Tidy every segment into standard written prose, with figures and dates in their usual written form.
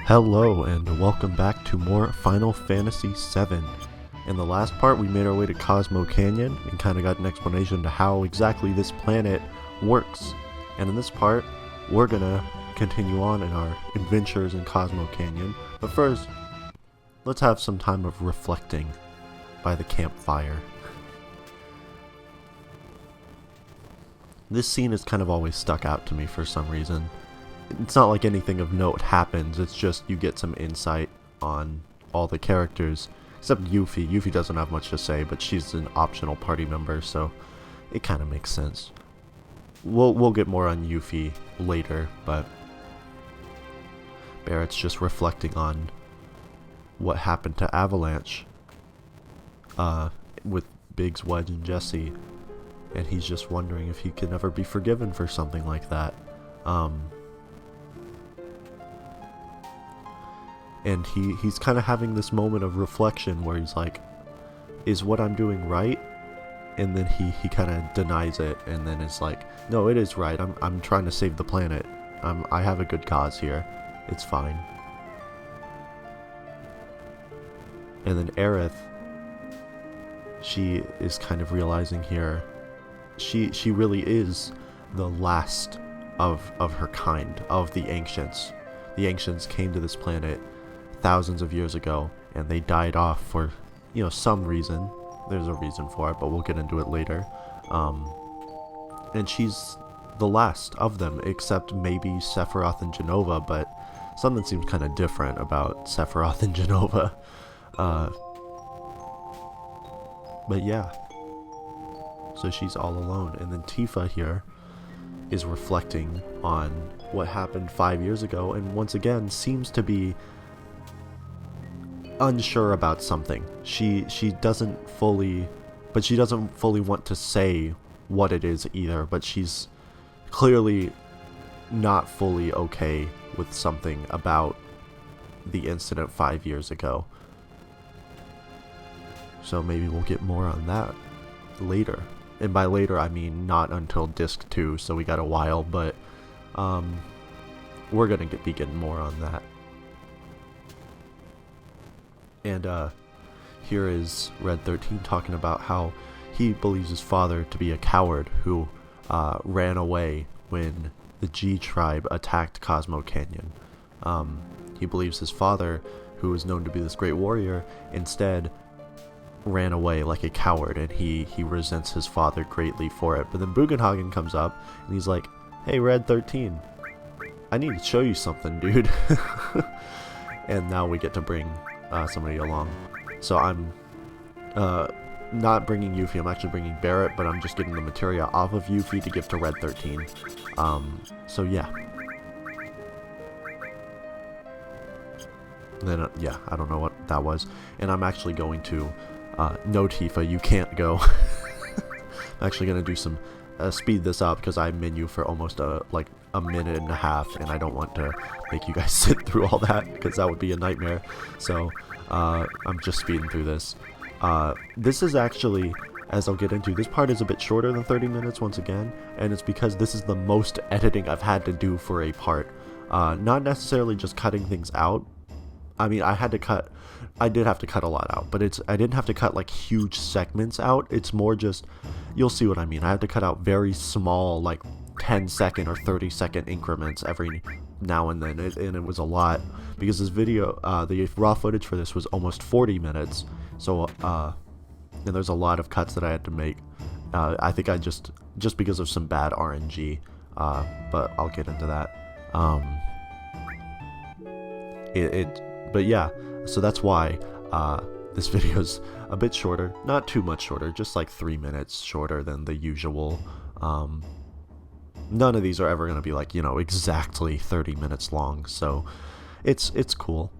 Hello and welcome back to more Final Fantasy VII. In the last part we made our way to Cosmo Canyon and kind of got an explanation to how exactly this planet works. And in this part we're gonna continue on in our adventures in Cosmo Canyon. But first, let's have some time of reflecting by the campfire. This scene has kind of always stuck out to me for some reason. It's not like anything of note happens, it's just you get some insight on all the characters, except Yuffie. Yuffie doesn't have much to say, but she's an optional party member, so it kind of makes sense. We'll get more on Yuffie later, but Barrett's just reflecting on what happened to Avalanche with Biggs, Wedge, and Jesse, and he's just wondering if he can ever be forgiven for something like that. And he's kind of having this moment of reflection where he's like, is what I'm doing right? And then he kind of denies it, and then it's like, no, it is right. I'm trying to save the planet. I have a good cause here. It's fine. And then Aerith, she is kind of realizing here, she really is the last of her kind, of the Ancients. The Ancients came to this planet thousands of years ago, and they died off for, some reason. There's a reason for it, but we'll get into it later. And she's the last of them, except maybe Sephiroth and Jenova, but something seems kind of different about Sephiroth and Jenova. But yeah. So she's all alone, and then Tifa here is reflecting on what happened 5 years ago, and once again seems to be unsure about something. She doesn't fully want to say what it is either, but she's clearly not fully okay with something about the incident 5 years ago. So maybe we'll get more on that later. And by later I mean not until disc 2, so we got a while, but we're gonna be getting more on that. And here is Red XIII talking about how he believes his father to be a coward who ran away when the G tribe attacked Cosmo Canyon. He believes his father, who is known to be this great warrior, instead ran away like a coward, and he resents his father greatly for it. But then Bugenhagen comes up and he's like, hey Red XIII, I need to show you something, dude. And now we get to bring somebody along. So I'm not bringing Yuffie, I'm actually bringing Barrett, but I'm just getting the materia off of Yuffie to give to Red XIII. So yeah. And then yeah, I don't know what that was. And I'm actually going to no Tifa, you can't go. I'm actually going to do some speed this up because I menu for almost like a minute and a half, and I don't want to make you guys sit through all that because that would be a nightmare. So I'm just speeding through this. This is actually, as I'll get into, this part is a bit shorter than 30 minutes once again, and it's because this is the most editing I've had to do for a part. Not necessarily just cutting things out. I mean, I did have to cut a lot out, but I didn't have to cut like huge segments out. It's more just, you'll see what I mean. I had to cut out very small, like 10-second or 30-second increments every now and then, and it was a lot because this video, the raw footage for this was almost 40 minutes. So, and there's a lot of cuts that I had to make. I think I just because of some bad RNG, but I'll get into that. But yeah, so that's why this video's a bit shorter, not too much shorter, just like 3 minutes shorter than the usual. None of these are ever going to be like, exactly 30 minutes long, so it's cool.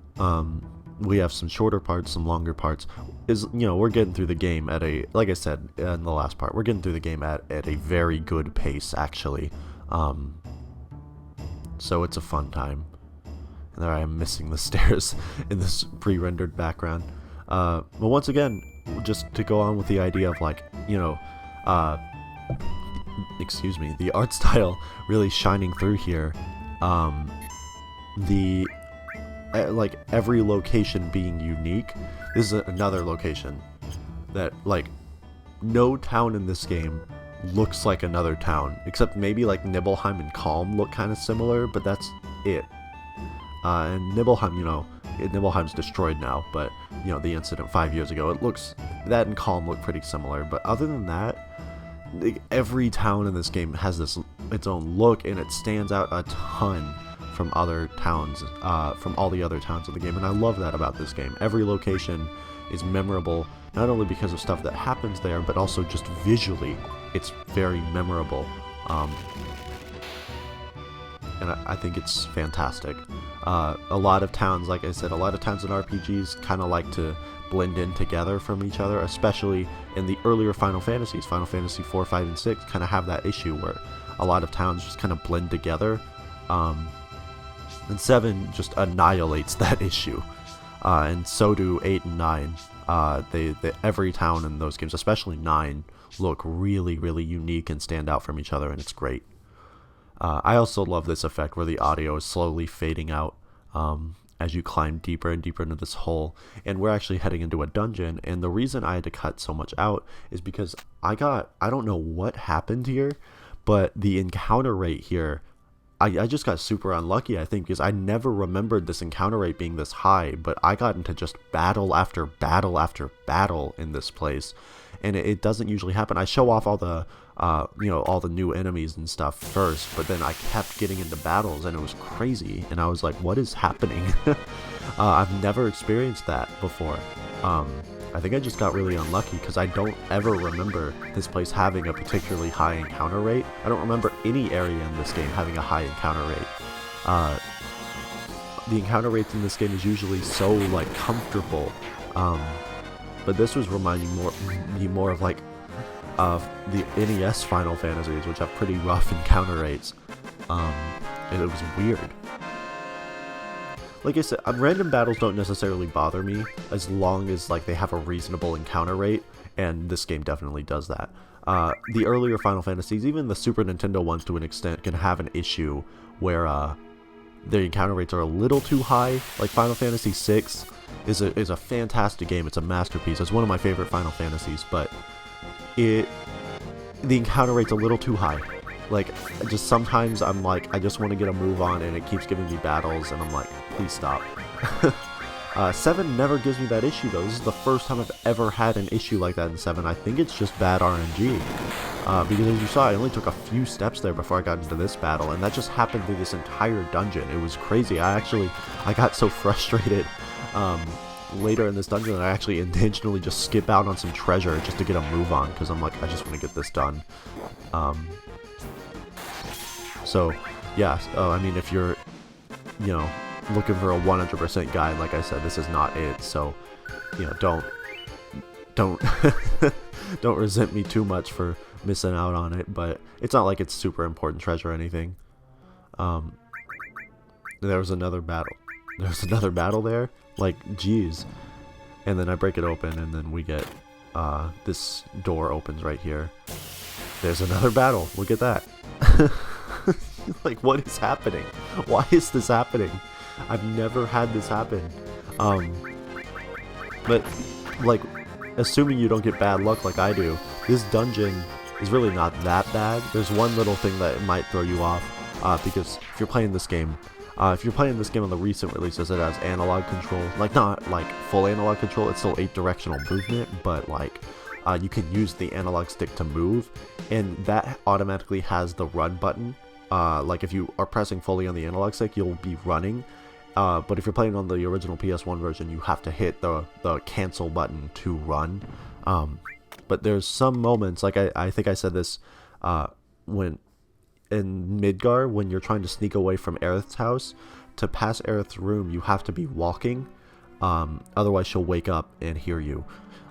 We have some shorter parts, some longer parts. We're getting through the game at a, like I said in the last part, we're getting through the game at a very good pace, actually. So it's a fun time. And there I am missing the stairs in this pre-rendered background. But once again, just to go on with the idea of like, the art style really shining through here. like every location being unique. This is another location that like no town in this game looks like another town, except maybe like Nibelheim and Calm look kind of similar, but that's it. And Nibelheim, you know, Nibelheim's destroyed now, but you know, the incident 5 years ago, it looks, that and Calm look pretty similar. But other than that, every town in this game has its own look, and it stands out a ton from other towns, from all the other towns of the game, and I love that about this game. Every location is memorable, not only because of stuff that happens there, but also just visually, it's very memorable. And I think it's fantastic. A lot of towns, like I said, a lot of towns in RPGs kind of like to blend in together from each other, especially in the earlier Final Fantasies. Final Fantasy 4, 5, and 6 kind of have that issue where a lot of towns just kind of blend together. And 7 just annihilates that issue. And so do 8 and 9. Every town in those games, especially 9, look really, really unique and stand out from each other, and it's great. I also love this effect where the audio is slowly fading out as you climb deeper and deeper into this hole. And we're actually heading into a dungeon, and the reason I had to cut so much out is because I don't know what happened here, but the encounter rate here, I just got super unlucky, I think, because I never remembered this encounter rate being this high, but I got into just battle after battle after battle in this place, and it doesn't usually happen. I show off all the, you know, all the new enemies and stuff first, but then I kept getting into battles, and it was crazy, and I was like, what is happening? I've never experienced that before. I think I just got really unlucky because I don't ever remember this place having a particularly high encounter rate. I don't remember any area in this game having a high encounter rate. The encounter rates in this game is usually so like comfortable, but this was reminding me more of like the NES Final Fantasies, which have pretty rough encounter rates, and it was weird. Like I said, random battles don't necessarily bother me as long as like they have a reasonable encounter rate, and this game definitely does that. The earlier Final Fantasies, even the Super Nintendo ones to an extent, can have an issue where the encounter rates are a little too high. Like Final Fantasy VI is a fantastic game. It's a masterpiece. It's one of my favorite Final Fantasies, but the encounter rate's a little too high. Like, just sometimes I'm like, I just want to get a move on, and it keeps giving me battles, and I'm like, please stop. 7 never gives me that issue, though. This is the first time I've ever had an issue like that in 7. I think it's just bad RNG. Because as you saw, I only took a few steps there before I got into this battle, and that just happened through this entire dungeon. It was crazy. I got so frustrated later in this dungeon that I actually intentionally just skip out on some treasure just to get a move on, because I'm like, I just want to get this done. So, yeah, I mean, if you're, you know, looking for a 100% guide, like I said, this is not it. So, you know, don't don't resent me too much for missing out on it. But it's not like it's super important treasure or anything. There was another battle. There's another battle there. Like, geez. And then I break it open, and then we get this door opens right here. There's another battle. Look at that. Like, what is happening? Why is this happening? I've never had this happen. But, like, assuming you don't get bad luck like I do, this dungeon is really not that bad. There's one little thing that might throw you off, because if you're playing this game on the recent releases, it has analog control. Like, not, like, full analog control, it's still 8-directional movement, but, like, you can use the analog stick to move, and that automatically has the run button. Like, if you are pressing fully on the analog stick, you'll be running. But if you're playing on the original PS1 version, you have to hit the cancel button to run. But there's some moments, like I think I said this when in Midgar, when you're trying to sneak away from Aerith's house, to pass Aerith's room, you have to be walking. Otherwise, she'll wake up and hear you.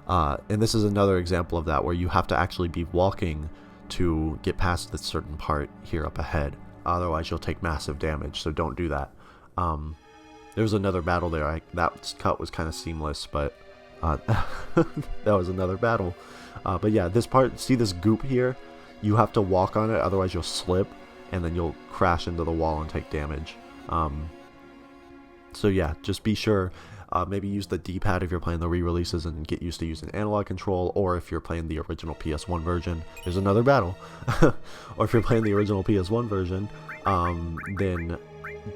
And this is another example of that, where you have to actually be walking to get past this certain part here up ahead. Otherwise, you'll take massive damage, so don't do that. There was another battle there. That cut was kind of seamless, but that was another battle. But yeah, this part, see this goop here? You have to walk on it, otherwise you'll slip, and then you'll crash into the wall and take damage. So yeah, just be sure, maybe use the D-pad if you're playing the re-releases and get used to using analog control, or if you're playing the original PS1 version, there's another battle. Or if you're playing the original PS1 version, then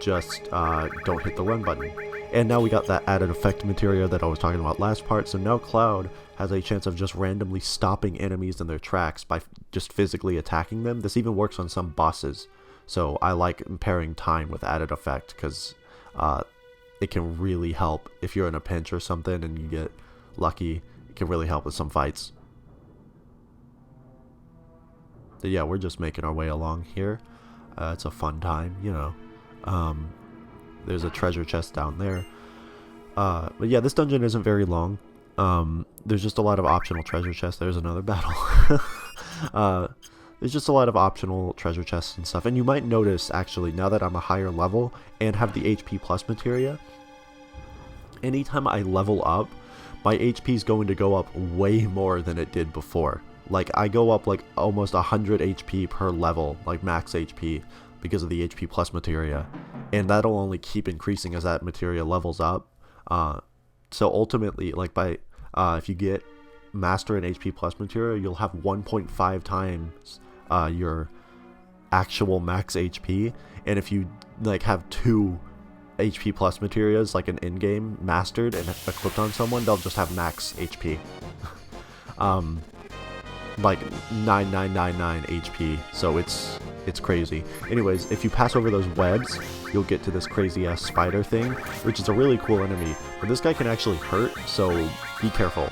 just don't hit the run button. And now we got that added effect materia that I was talking about last part, so now Cloud has a chance of just randomly stopping enemies in their tracks by just physically attacking them. This even works on some bosses, so I like pairing time with added effect, because it can really help if you're in a pinch or something and you get lucky. It can really help with some fights. So yeah, we're just making our way along here. It's a fun time, you know. There's a treasure chest down there. But yeah, this dungeon isn't very long. There's just a lot of optional treasure chests. There's another battle. There's just a lot of optional treasure chests and stuff. And you might notice, actually, now that I'm a higher level and have the HP plus materia, anytime I level up, my HP is going to go up way more than it did before. Like, I go up like almost 100 HP per level, like max HP, because of the HP plus materia. And that'll only keep increasing as that materia levels up. So ultimately, like if you get Master and HP plus materia, you'll have 1.5 times your actual max HP. And if you like have 2 HP plus materias, like an in-game mastered and equipped on someone, they'll just have max HP. Like 9999 HP, so it's crazy. Anyways, if you pass over those webs, you'll get to this crazy ass spider thing, which is a really cool enemy, but this guy can actually hurt, so be careful.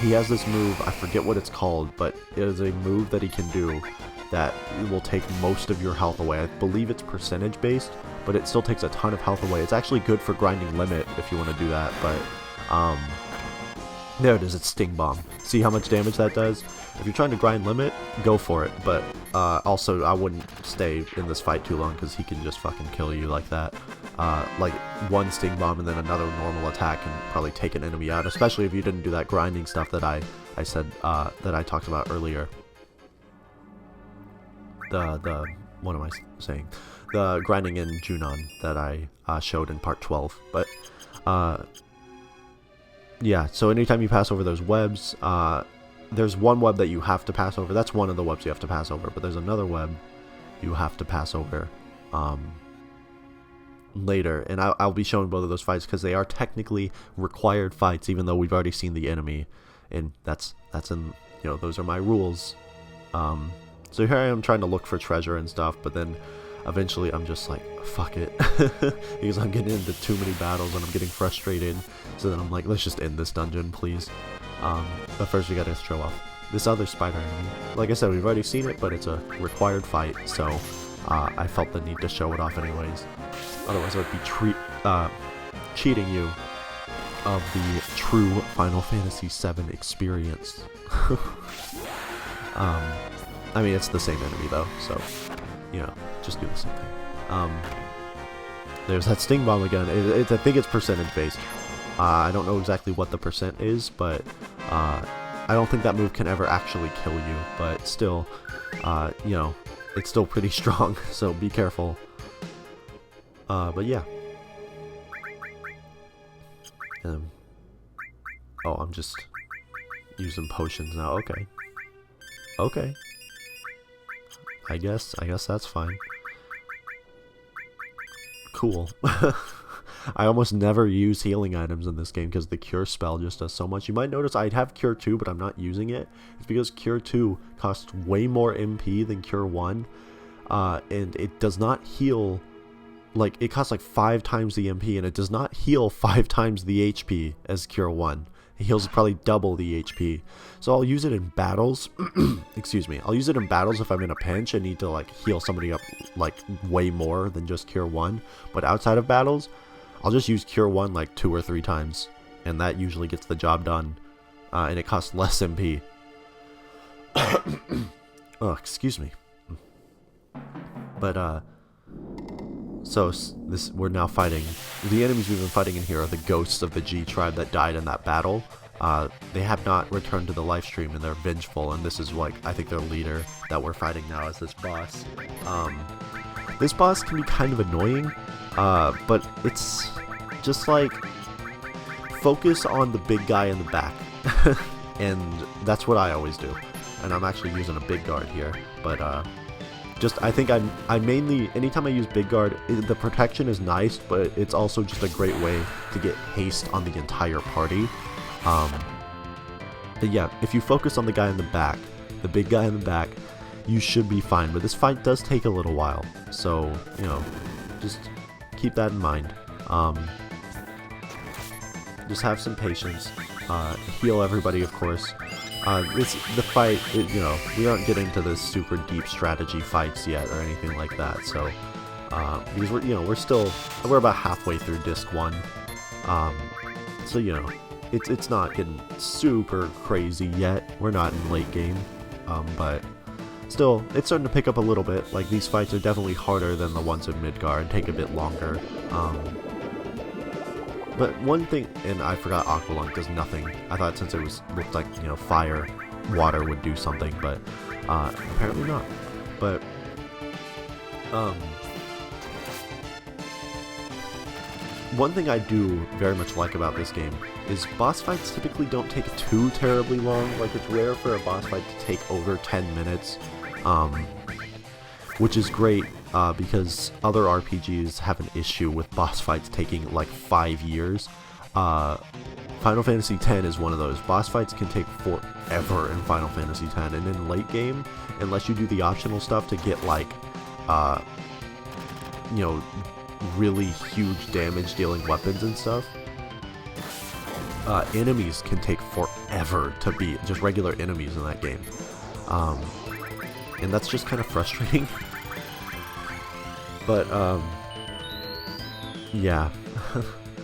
He has this move, I forget what it's called, but it is a move that he can do that will take most of your health away. I believe it's percentage based, but it still takes a ton of health away. It's actually good for grinding limit if you want to do that, but there it is, it's Sting Bomb. See how much damage that does? If you're trying to grind limit, go for it, but also I wouldn't stay in this fight too long, because he can just fucking kill you like that. Like one Sting Bomb and then another normal attack can probably take an enemy out, especially if you didn't do that grinding stuff that I said, that I talked about earlier. What am I saying? The grinding in Junon that I showed in part 12, but yeah, so anytime you pass over those webs, there's one web that you have to pass over. That's one of the webs you have to pass over, but there's another web you have to pass over later, and I'll be showing both of those fights because they are technically required fights, even though we've already seen the enemy, and that's in, you know, those are my rules. So here I am trying to look for treasure and stuff, but then eventually I'm just like, fuck it, because I'm getting into too many battles and I'm getting frustrated. So then I'm like, let's just end this dungeon, please. But first we gotta show off this other spider enemy. Like I said, we've already seen it, but it's a required fight, so I felt the need to show it off anyways. Otherwise I would be cheating you of the true Final Fantasy VII experience. I mean, it's the same enemy though, so, you know, just do the same thing. There's that Sting Bomb again. I think it's percentage based. I don't know exactly what the percent is, but I don't think that move can ever actually kill you, but still, you know, it's still pretty strong, so be careful. But yeah. Oh, I'm just using potions now. Okay. Okay. I guess that's fine. Cool. I almost never use healing items in this game because the Cure spell just does so much. You might notice I have Cure 2, but I'm not using it. It's because Cure 2 costs way more MP than Cure 1, and it does not heal. Like, it costs like 5 times the MP, and it does not heal 5 times the HP as Cure 1. It heals probably double the HP. So I'll use it in battles. Excuse me. I'll use it in battles if I'm in a pinch and need to like heal somebody up like way more than just Cure 1. But outside of battles, I'll just use Cure 1 like 2 or 3 times. And that usually gets the job done. And it costs less MP. Oh, excuse me. But, so we're now fighting. The enemies we've been fighting in here are the ghosts of the G tribe that died in that battle. They have not returned to the live stream and they're vengeful, and this is like, I think their leader that we're fighting now is this boss. This boss can be kind of annoying. But it's just like focus on the big guy in the back, and that's what I always do. And I'm actually using a big guard here, but I think I mainly, anytime I use big guard, the protection is nice, but it's also just a great way to get haste on the entire party. But yeah, if you focus on the guy in the back, the big guy in the back, you should be fine. But this fight does take a little while, so you know, just keep that in mind. Just have some patience. Heal everybody, of course. The fight, you know, we aren't getting into the super deep strategy fights yet or anything like that. So, because we're about halfway through Disc 1. So you know, it's not getting super crazy yet. We're not in late game, but still, it's starting to pick up a little bit. Like, these fights are definitely harder than the ones in Midgard, take a bit longer. But one thing, and I forgot Aqualung does nothing. I thought since it looked like, you know, fire, water would do something, but apparently not. But one thing I do very much like about this game is boss fights typically don't take too terribly long. Like, it's rare for a boss fight to take over 10 minutes, which is great. Because other RPGs have an issue with boss fights taking like 5 years. Final Fantasy X is one of those. Boss fights can take forever in Final Fantasy X, and in late game, unless you do the optional stuff to get like, you know, really huge damage dealing weapons and stuff, enemies can take forever to beat, just regular enemies in that game. And that's just kind of frustrating. But, yeah.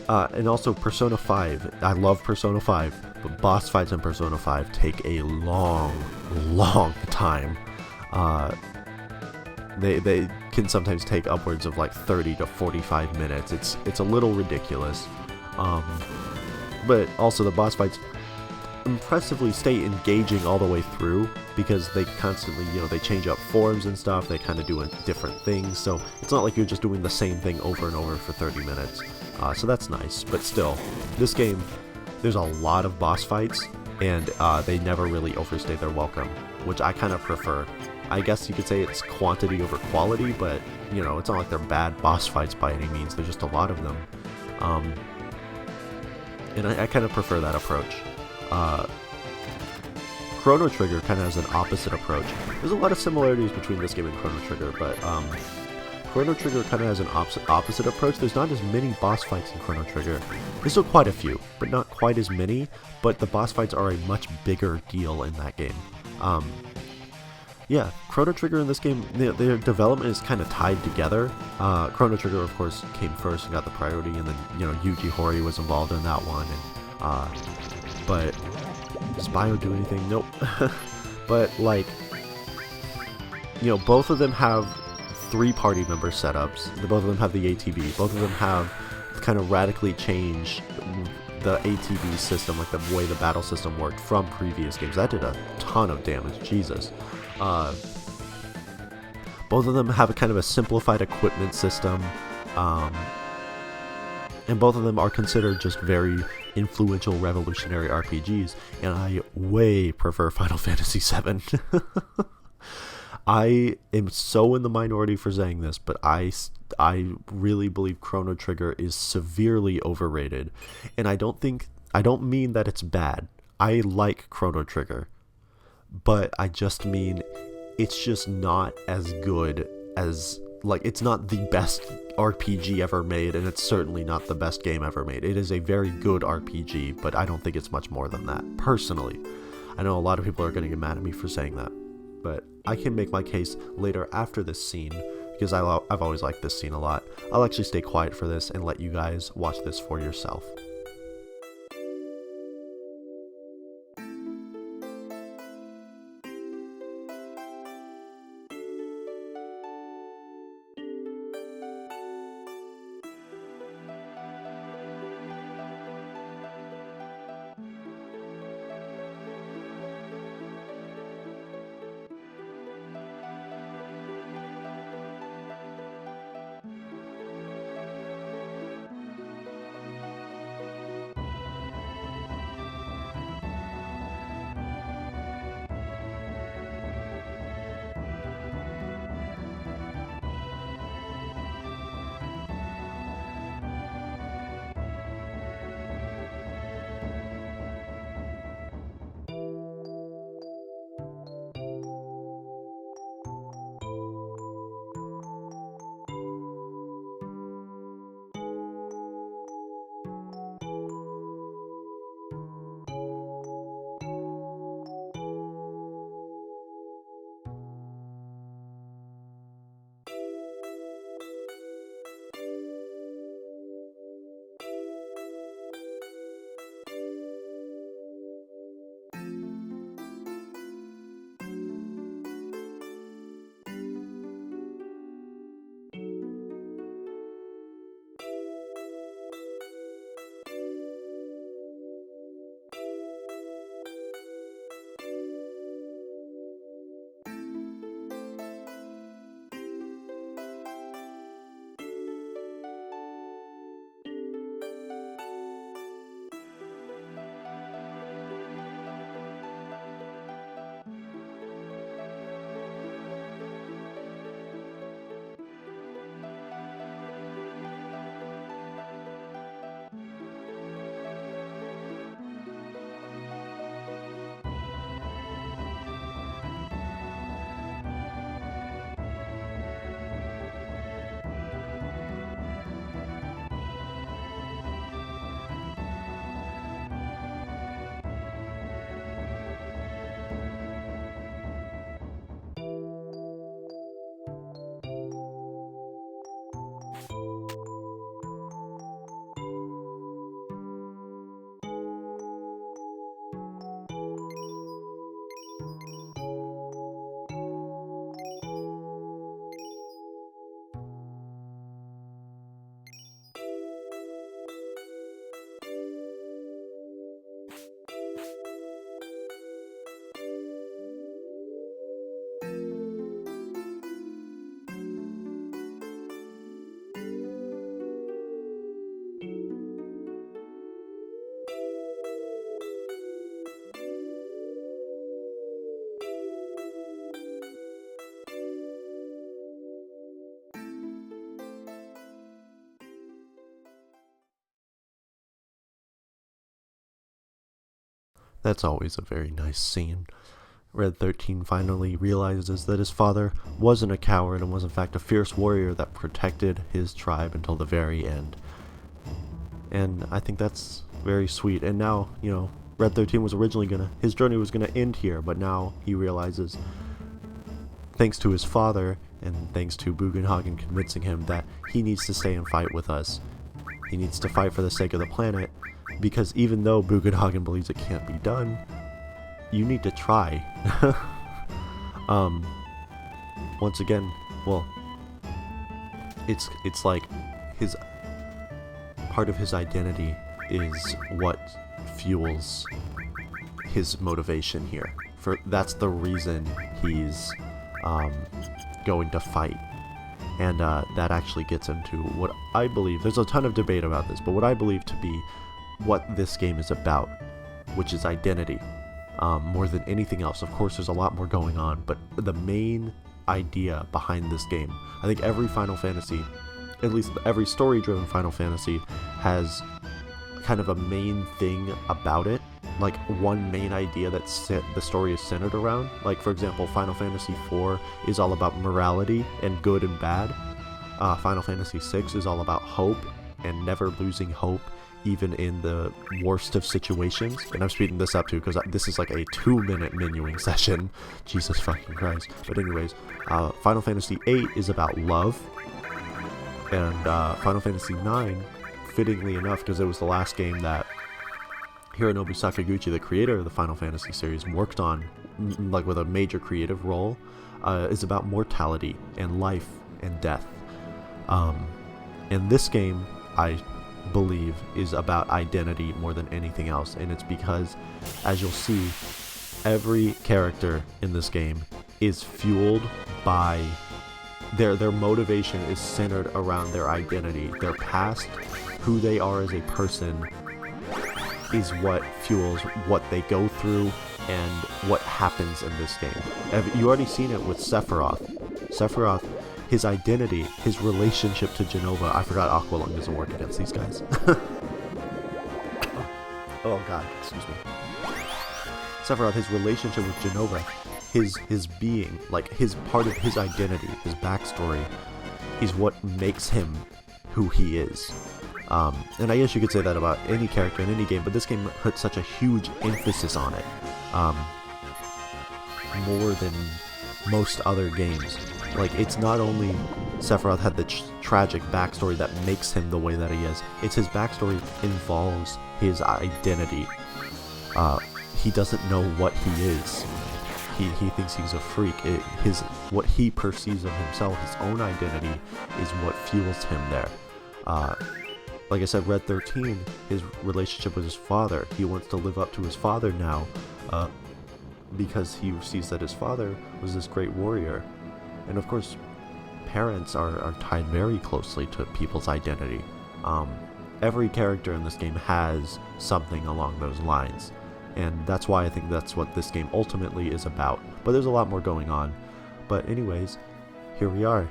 And also Persona 5. I love Persona 5, but boss fights in Persona 5 take a long time. They can sometimes take upwards of like 30 to 45 minutes. It's a little ridiculous. But also the boss fights impressively stay engaging all the way through, because they constantly, you know, they change up forms and stuff, they kind of do different things, so it's not like you're just doing the same thing over and over for 30 minutes, so that's nice. But still, this game, there's a lot of boss fights, and they never really overstay their welcome, which I kind of prefer. I guess you could say it's quantity over quality, but, you know, it's not like they're bad boss fights by any means, there's just a lot of them, and I kind of prefer that approach. Chrono Trigger kind of has an opposite approach. There's a lot of similarities between this game and Chrono Trigger, but Chrono Trigger kind of has an opposite approach. There's not as many boss fights in Chrono Trigger. There's still quite a few, but not quite as many, but the boss fights are a much bigger deal in that game. Yeah, Chrono Trigger in this game, their development is kind of tied together. Chrono Trigger, of course, came first and got the priority, and then, you know, Yuji Horii was involved in that one, and but does Bio do anything? Nope. But, like, you know, both of them have 3 party member setups. Both of them have the ATB. Both of them have kind of radically changed the ATB system, like the way the battle system worked from previous games. That did a ton of damage. Jesus. Both of them have a kind of a simplified equipment system. And both of them are considered just very influential, revolutionary RPGs, and I way prefer Final Fantasy VII. I am so in the minority for saying this, but I really believe Chrono Trigger is severely overrated, and I don't mean that it's bad. I like Chrono Trigger, but I just mean it's just not as good as, like, it's not the best RPG ever made, and it's certainly not the best game ever made. It is a very good RPG, but I don't think it's much more than that, personally. I know a lot of people are going to get mad at me for saying that, but I can make my case later after this scene, because I've always liked this scene a lot. I'll actually stay quiet for this and let you guys watch this for yourself. That's always a very nice scene. Red XIII finally realizes that his father wasn't a coward and was in fact a fierce warrior that protected his tribe until the very end. And I think that's very sweet. And now, you know, Red XIII was originally his journey was gonna end here, but now he realizes, thanks to his father and thanks to Bugenhagen convincing him that he needs to stay and fight with us. He needs to fight for the sake of the planet, because even though Bugenhagen believes it can't be done, you need to try. Once again, well, it's like his part of his identity is what fuels his motivation here. That's the reason he's going to fight. And that actually gets into what I believe, there's a ton of debate about this, but what I believe to be what this game is about, which is identity, more than anything else. Of course, there's a lot more going on, but the main idea behind this game, I think every Final Fantasy, at least every story-driven Final Fantasy, has kind of a main thing about it, like one main idea that the story is centered around. Like, for example, Final Fantasy IV is all about morality and good and bad. Final Fantasy VI is all about hope and never losing hope, even in the worst of situations. And I'm speeding this up too, because this is like a 2-minute menuing session. Jesus fucking Christ. But anyways, Final Fantasy VIII is about love. And Final Fantasy IX, fittingly enough, because it was the last game that Hironobu Sakaguchi, the creator of the Final Fantasy series, worked on, like with a major creative role, is about mortality and life and death. And this game, I believe, is about identity more than anything else, and it's because, as you'll see, every character in this game is fueled by their motivation is centered around their identity. Their past, who they are as a person, is what fuels what they go through and what happens in this game. You already seen it with Sephiroth. Sephiroth, his identity, his relationship to Jenova. I forgot Aqualung doesn't work against these guys. Oh god, excuse me. Sephiroth, his relationship with Jenova, his being, like his part of his identity, his backstory, is what makes him who he is. And I guess you could say that about any character in any game, but this game put such a huge emphasis on it, more than most other games. Like, it's not only Sephiroth had the tragic backstory that makes him the way that he is, it's his backstory involves his identity. He doesn't know what he is. He thinks he's a freak. What he perceives of himself, his own identity, is what fuels him there. Like I said, Red XIII, his relationship with his father, he wants to live up to his father now, because he sees that his father was this great warrior. And of course, parents are tied very closely to people's identity. Every character in this game has something along those lines, and that's why I think that's what this game ultimately is about. But there's a lot more going on. But anyways, here we are.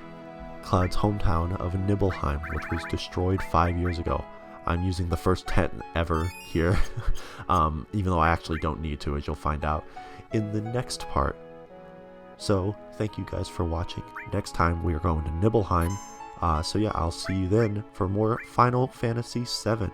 Cloud's hometown of Nibelheim, which was destroyed 5 years ago. I'm using the first 10 ever here, even though I actually don't need to, as you'll find out in the next part. So, thank you guys for watching. Next time we are going to Nibelheim, so yeah, I'll see you then for more Final Fantasy VII.